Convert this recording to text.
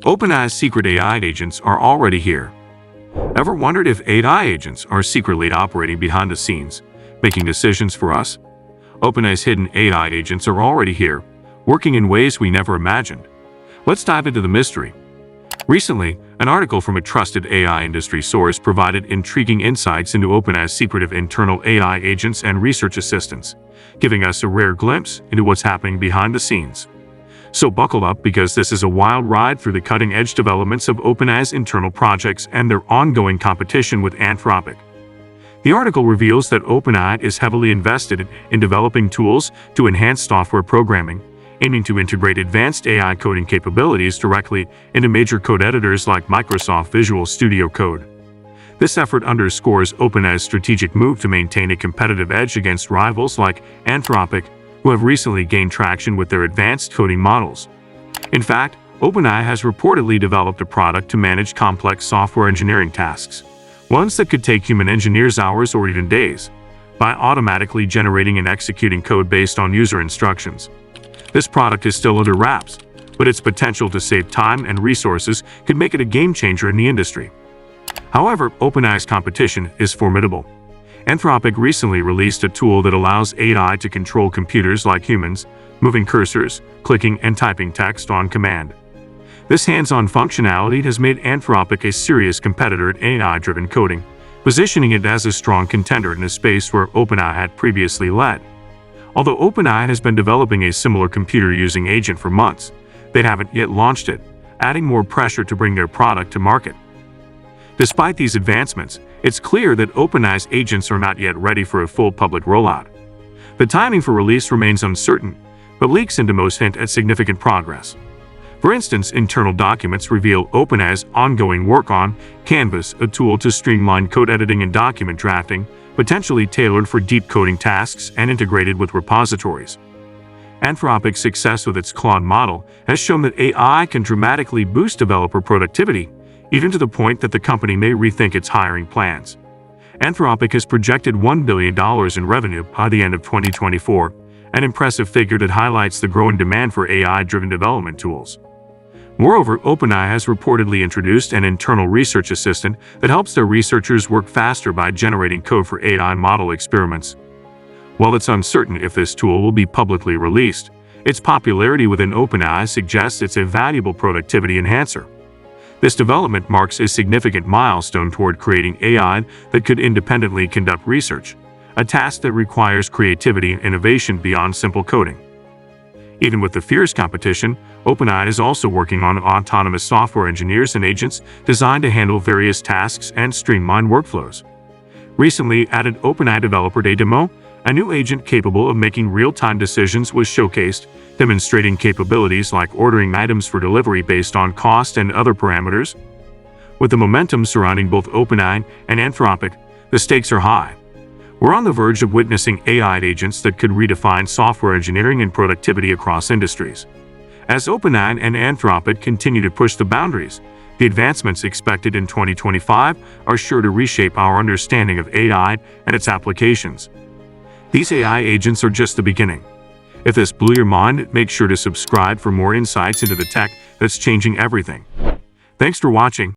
OpenAI's secret AI agents are already here. Ever wondered if AI agents are secretly operating behind the scenes, making decisions for us? OpenAI's hidden AI agents are already here, working in ways we never imagined. Let's dive into the mystery. Recently, an article from a trusted AI industry source provided intriguing insights into OpenAI's secretive internal AI agents and research assistants, giving us a rare glimpse into what's happening behind the scenes. So buckle up, because this is a wild ride through the cutting-edge developments of OpenAI's internal projects and their ongoing competition with Anthropic. The article reveals that OpenAI is heavily invested in developing tools to enhance software programming, aiming to integrate advanced AI coding capabilities directly into major code editors like Microsoft Visual Studio Code. This effort underscores OpenAI's strategic move to maintain a competitive edge against rivals like Anthropic, who have recently gained traction with their advanced coding models. In fact, OpenAI has reportedly developed a product to manage complex software engineering tasks, ones that could take human engineers hours or even days, by automatically generating and executing code based on user instructions. This product is still under wraps, but its potential to save time and resources could make it a game-changer in the industry. However, OpenAI's competition is formidable. Anthropic recently released a tool that allows AI to control computers like humans, moving cursors, clicking, and typing text on command. This hands-on functionality has made Anthropic a serious competitor at AI-driven coding, positioning it as a strong contender in a space where OpenAI had previously led. Although OpenAI has been developing a similar computer-using agent for months, they haven't yet launched it, adding more pressure to bring their product to market. Despite these advancements, it's clear that OpenAI's agents are not yet ready for a full public rollout. The timing for release remains uncertain, but leaks into most hint at significant progress. For instance, internal documents reveal OpenAI's ongoing work on Canvas, a tool to streamline code editing and document drafting, potentially tailored for deep coding tasks and integrated with repositories. Anthropic's success with its Claude model has shown that AI can dramatically boost developer productivity, even to the point that the company may rethink its hiring plans. Anthropic has projected $1 billion in revenue by the end of 2024, an impressive figure that highlights the growing demand for AI-driven development tools. Moreover, OpenAI has reportedly introduced an internal research assistant that helps their researchers work faster by generating code for AI model experiments. While it's uncertain if this tool will be publicly released, its popularity within OpenAI suggests it's a valuable productivity enhancer. This development marks a significant milestone toward creating AI that could independently conduct research, a task that requires creativity and innovation beyond simple coding. Even with the fierce competition, OpenAI is also working on autonomous software engineers and agents designed to handle various tasks and streamline workflows. Recently, at an OpenAI Developer Day demo, a new agent capable of making real-time decisions was showcased, demonstrating capabilities like ordering items for delivery based on cost and other parameters. With the momentum surrounding both OpenAI and Anthropic, the stakes are high. We're on the verge of witnessing AI agents that could redefine software engineering and productivity across industries. As OpenAI and Anthropic continue to push the boundaries, the advancements expected in 2025 are sure to reshape our understanding of AI and its applications. These AI agents are just the beginning. If this blew your mind, make sure to subscribe for more insights into the tech that's changing everything. Thanks for watching.